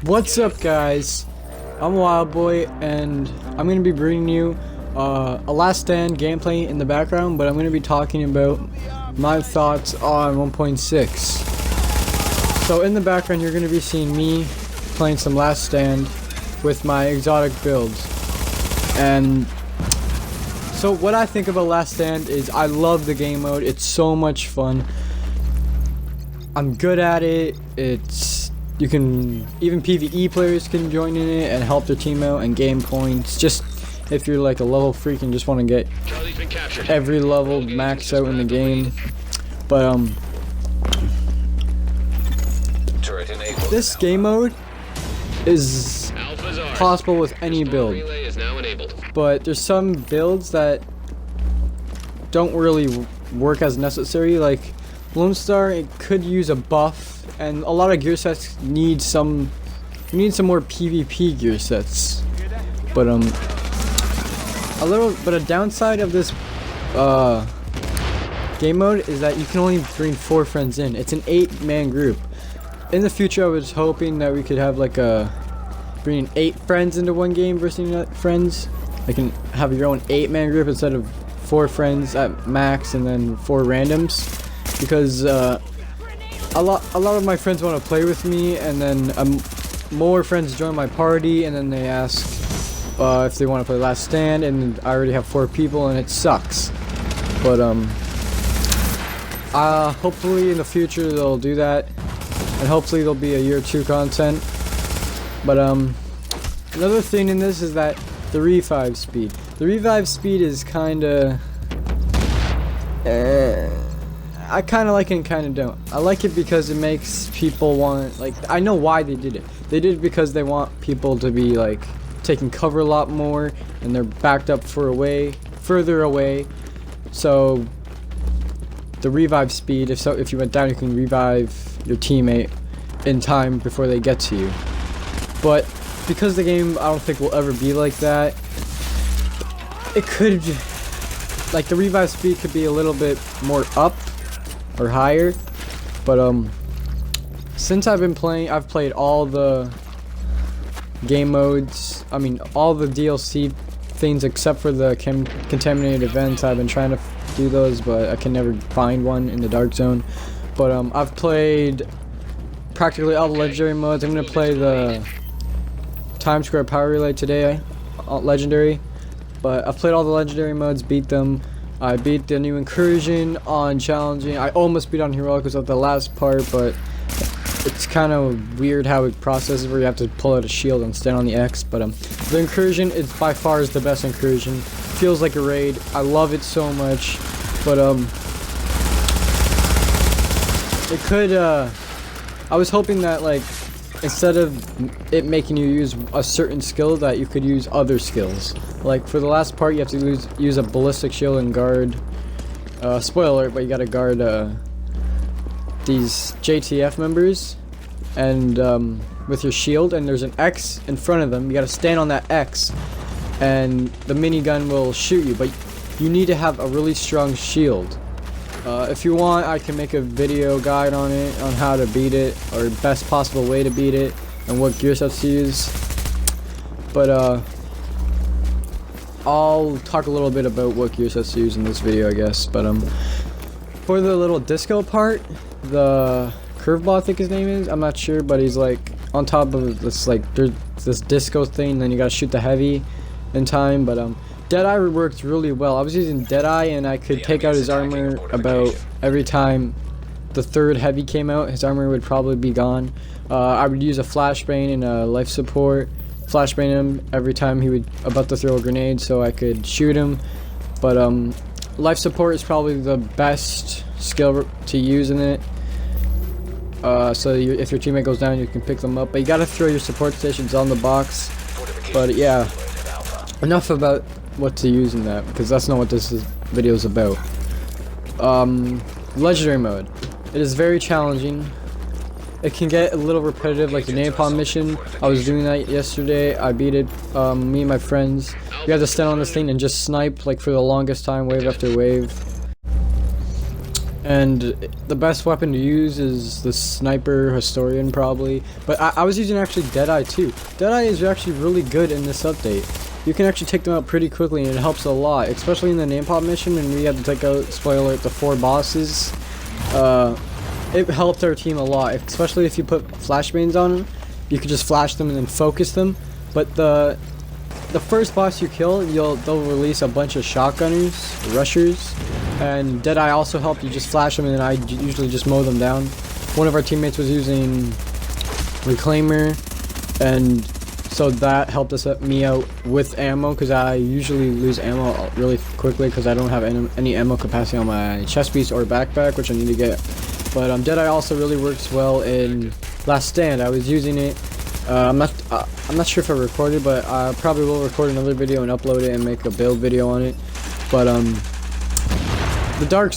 What's up, guys? I'm Wildboy, and I'm going to be bringing you a Last Stand gameplay in the background, but I'm going to be talking about my thoughts on 1.6. So in the background, you're going to be seeing me playing some Last Stand with my exotic builds. And so what I think about Last Stand is I love the game mode. It's so much fun. I'm good at it. You can, even PvE players can join in it and help their team out and gain points. Just if you're like a level freak and just want to get every level maxed out in the game. But this game mode is possible with any build. But there's some builds that don't really work as necessary. Like Lone Star, it could use a buff. And a lot of gear sets need some more PvP gear sets. But a downside of this game mode is that you can only bring 4 friends in. It's an 8-man group. In the future, I was hoping that we could have like bringing 8 friends into one game versus friends. I can have your own 8-man group instead of 4 friends at max and then 4 randoms, because a lot of my friends want to play with me, and then more friends join my party, and then they ask if they want to play Last Stand, and I already have 4 people, and it sucks. But hopefully in the future they'll do that, and hopefully there'll be a year 2 content. But another thing in this is that the revive speed. The revive speed is kinda. I kind of like it and kind of don't. I like it because it makes people want, like, I know why they did it. They did it because they want people to be like taking cover a lot more, and they're backed up further away. So the revive speed, if you went down, you can revive your teammate in time before they get to you. But because the game, I don't think will ever be like that. It could, like, the revive speed could be a little bit more up or higher, but since I've been playing, I've played all the game modes, I mean all the DLC things except for the contaminated events. I've been trying to do those, but I can never find one in the dark zone. But I've played practically all the legendary modes. I'm gonna play the Times Square Power Relay today, legendary, but I've played all the legendary modes, beat them. I beat the new incursion on challenging. I almost beat on heroic, was at the last part, but it's kind of weird how it processes where you have to pull out a shield and stand on the X. But the incursion is by far is the best incursion. Feels like a raid. I love it so much. But it could. I was hoping that, like, instead of it making you use a certain skill, that you could use other skills. Like for the last part, you have to use a ballistic shield and guard. Spoiler alert, but you gotta guard these JTF members, and with your shield. And there's an X in front of them. You gotta stand on that X, and the minigun will shoot you. But you need to have a really strong shield. If you want, I can make a video guide on it, on how to beat it, or best possible way to beat it, and what gear sets to use. But I'll talk a little bit about what gear sets to use in this video, I guess. But for the little disco part, the curveball, I think his name is, I'm not sure, but he's like on top of this, like, there's this disco thing, and then you gotta shoot the heavy in time. But Deadeye worked really well. I was using Deadeye, and I could take out his armor about every time the 3rd heavy came out. His armor would probably be gone. I would use a flashbang and a life support, flashbang him every time he would about to throw a grenade, so I could shoot him. But life support is probably the best skill to use in it. So if your teammate goes down, you can pick them up. But you gotta throw your support stations on the box. But yeah, enough about what to use in that, because that's not what this video is about. Legendary mode. It is very challenging. It can get a little repetitive, like the napalm mission. I was doing that yesterday. I beat it, me and my friends. we had to stand on this thing and just snipe like for the longest time, wave after wave. And the best weapon to use is the sniper historian probably, but I was using actually Deadeye too. Deadeye is actually really good in this update. You can actually take them out pretty quickly, and it helps a lot, especially in the name pop mission when we had to take out, spoiler alert, the 4 bosses. It helped our team a lot, especially if you put flashbangs on them. You could just flash them and then focus them. But the first boss you kill, they'll release a bunch of shotgunners, rushers, and Deadeye also helped. You just flash them and then I usually just mow them down. One of our teammates was using Reclaimer, and so that helped me out with ammo, because I usually lose ammo really quickly because I don't have any ammo capacity on my chest piece or backpack, which I need to get. But Deadeye also really works well in Last Stand. I was using it. I'm not sure if I recorded, but I probably will record another video and upload it and make a build video on it. But the Dark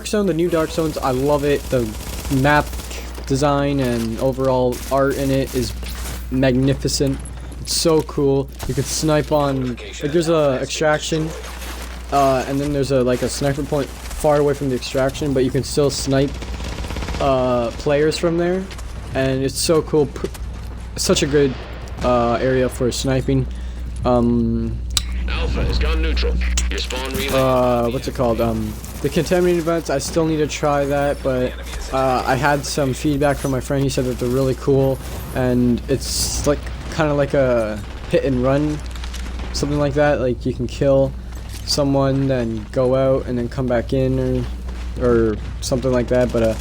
Zone, the new Dark Zones, I love it. The map design and overall art in it is magnificent. It's so cool. You could snipe on, like, there's a extraction, and then there's like a sniper point far away from the extraction, but you can still snipe players from there, and it's so cool. Such a good area for sniping. Alpha has gone neutral. Your spawn relay. What's it called? The contaminated events, I still need to try that, but I had some feedback from my friend. He said that they're really cool, and it's like kind of like a hit and run, something like that. Like you can kill someone, then go out, and then come back in, or something like that. But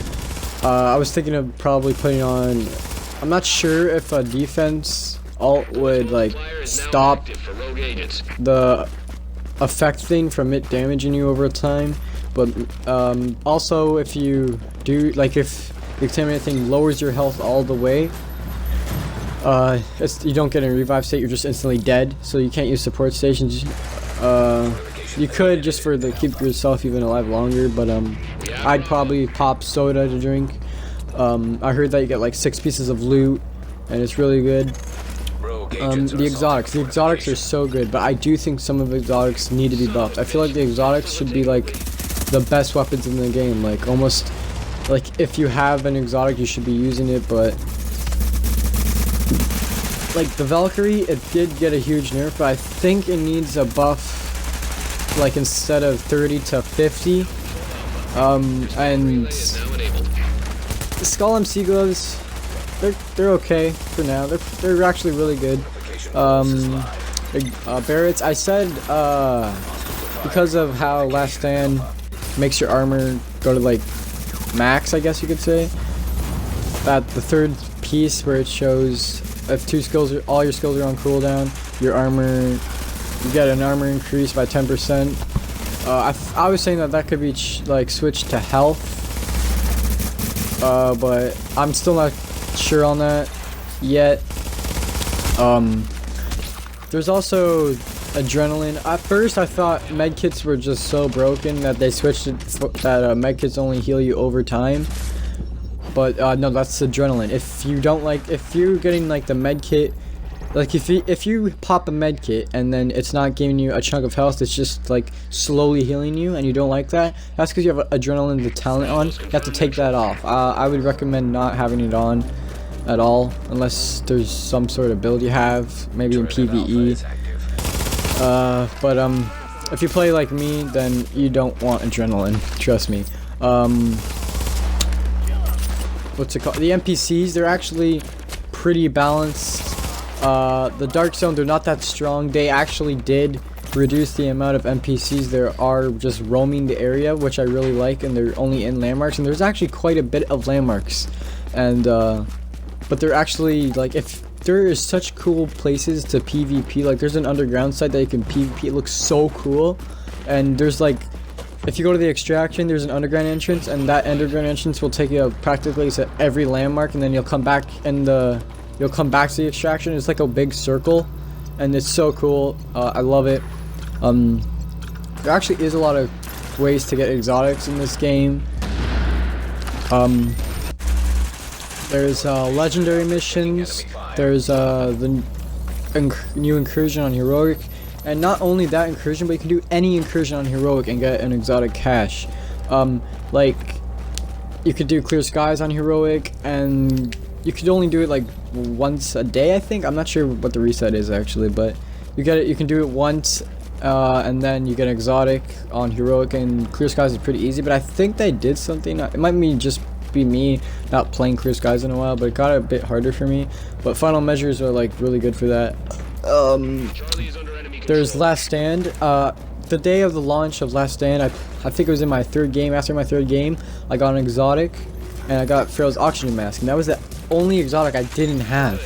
I was thinking of probably putting on. I'm not sure if a defense alt would like stop the effect thing from it damaging you over time, but also if you do, like, if the contaminated thing lowers your health all the way, you don't get a revive state, you're just instantly dead, so you can't use support stations. You could just for keep yourself even alive longer, but I'd probably pop soda to drink. I heard that you get like 6 pieces of loot, and it's really good. The exotics are so good, but I do think some of the exotics need to be buffed. I feel like the exotics should be like the best weapons in the game, like almost like if you have an exotic you should be using it. But like the Valkyrie, it did get a huge nerf, but I think it needs a buff, like instead of 30 to 50. And Skull MC gloves, they're okay for now. They're actually really good. Barrett's, I said because of how Last Stand makes your armor go to like max, I guess you could say, that the third piece where it shows if all your skills are on cooldown, your armor, you get an armor increase by 10%. I was saying that could be like switched to health, but I'm still not sure on that yet. There's also adrenaline. At first I thought medkits were just so broken that they switched it that medkits only heal you over time, but no, that's adrenaline. If you're getting like the medkit, like if you pop a medkit and then it's not giving you a chunk of health, it's just like slowly healing you, and you don't like that, that's because you have adrenaline, the talent on. You have to take that off. I would recommend not having it on at all unless there's some sort of build you have, maybe in PvE. But if you play like me, then you don't want adrenaline, trust me. What's it called? The NPCs, they're actually pretty balanced. The Dark Zone, they're not that strong. They actually did reduce the amount of NPCs there are just roaming the area, which I really like, and they're only in landmarks, and there's actually quite a bit of landmarks. And but they're actually, like, if there is such cool places to PvP, like there's an underground site that you can PvP, it looks so cool. And there's like, if you go to the extraction, there's an underground entrance, and that underground entrance will take you practically to every landmark, and then you'll come back and you'll come back to the extraction. It's like a big circle, and it's so cool. I love it. There actually is a lot of ways to get exotics in this game. There's legendary missions. There's the new incursion on heroic, And not only that incursion, but you can do any incursion on heroic and get an exotic cache. Like you could do clear skies on heroic, and you could only do it like once a day, I think. I'm not sure what the reset is actually, but you get it. You can do it once, and then you get an exotic on heroic, and clear skies is pretty easy. But I think they did something. It might be me not playing clear skies in a while, but it got a bit harder for me. But final measures are like really good for that. There's Last Stand. The day of the launch of Last Stand, I think it was in my third game. After my third game, I got an exotic, and I got Pharaoh's Oxygen Mask, and that was the only exotic I didn't have,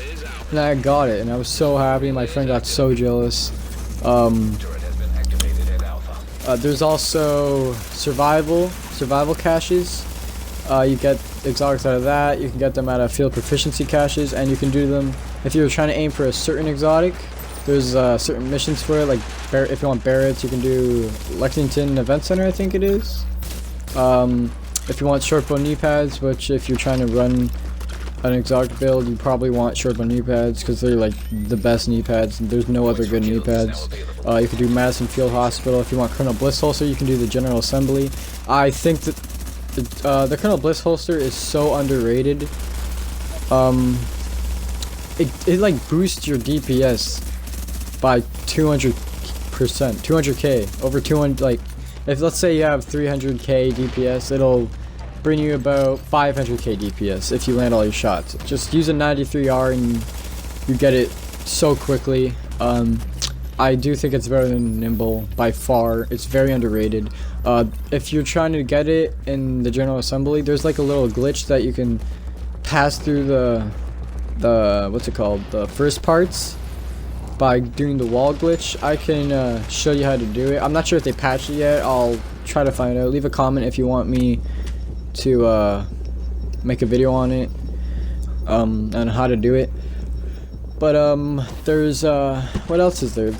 and I got it, and I was so happy. My friend got so jealous. There's also survival caches. You get exotics out of that. You can get them out of field proficiency caches, and you can do them if you're trying to aim for a certain exotic. There's certain missions for it, like if you want Barrett's, you can do Lexington Event Center, I think it is. If you want short bow knee pads, which if you're trying to run an exotic build, you probably want short bow knee pads because they're like the best knee pads. There's no other good knee pads. You can do Madison Field Hospital. If you want Colonel Bliss holster, you can do the General Assembly. I think that the Colonel Bliss holster is so underrated. It like boosts your DPS by 200%, 200k, over 200. Like if let's say you have 300k DPS, it'll bring you about 500k DPS if you land all your shots. Just use a 93R and you get it so quickly. I do think it's better than Nimble by far. It's very underrated. If you're trying to get it in the General Assembly, there's like a little glitch that you can pass through the what's it called, the first parts by doing the wall glitch. I can show you how to do it. I'm not sure if they patched it yet. I'll try to find out. Leave a comment if you want me to make a video on it, on how to do it. But there's what else is there?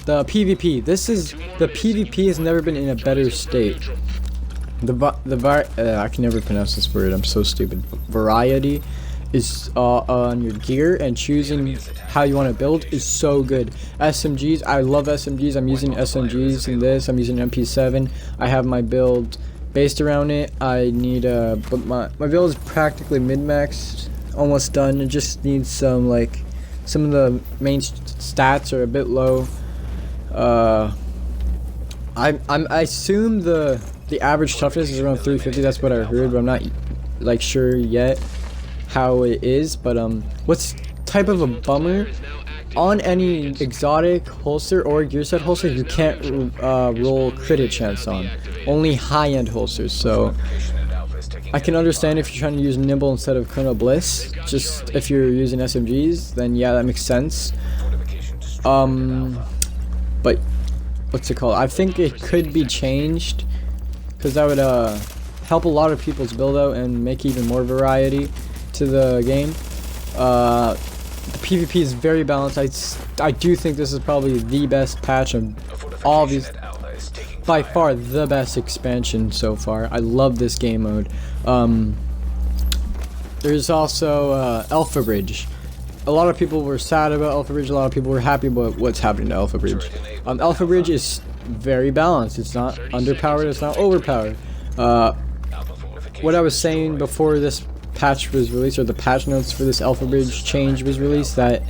The PvP. The PvP has never been in a better state. I can never pronounce this word. I'm so stupid. Variety is on your gear, and choosing how you want to build is so good. SMGs, I love SMGs. I'm using SMGs in this. I'm using MP7. I have my build based around it. I need but my build is practically mid-maxed, almost done. It just needs some of the main stats are a bit low. I assume the average toughness is around 350. That's what I heard, but I'm not like sure yet how it is. But what's type of a bummer, on any exotic holster or gear set holster, you can't roll crit chance on, only high-end holsters. So I can understand if you're trying to use Nimble instead of Colonel Bliss. Just if you're using SMGs, then yeah, that makes sense. But what's it called? I think it could be changed, because that would help a lot of people's build out and make even more variety to the game. The PvP is very balanced. I do think this is probably the best patch of all of these. By far the best expansion so far. I love this game mode. There's also Alpha Bridge. A lot of people were sad about Alpha Bridge. A lot of people were happy about what's happening to Alpha Bridge. Alpha Bridge is very balanced. It's not underpowered. It's not overpowered. What I was saying before this patch was released, or the patch notes for this Alpha Bridge change was released, that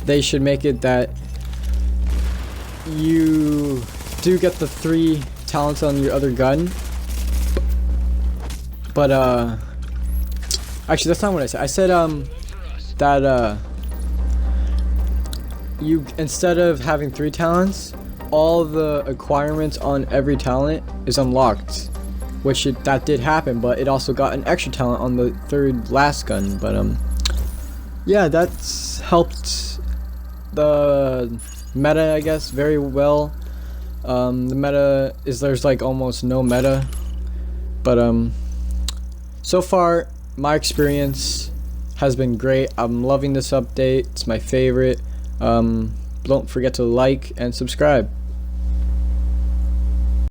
they should make it that you do get the 3 talents on your other gun, but actually that's not what I said. I said that you, instead of having 3 talents, all the acquirements on every talent is unlocked, which that did happen, but it also got an extra talent on the 3rd last gun. But yeah, that's helped the meta, I guess, very well. The meta is, there's like almost no meta, but so far my experience has been great. I'm loving this update. It's my favorite. Don't forget to like and subscribe.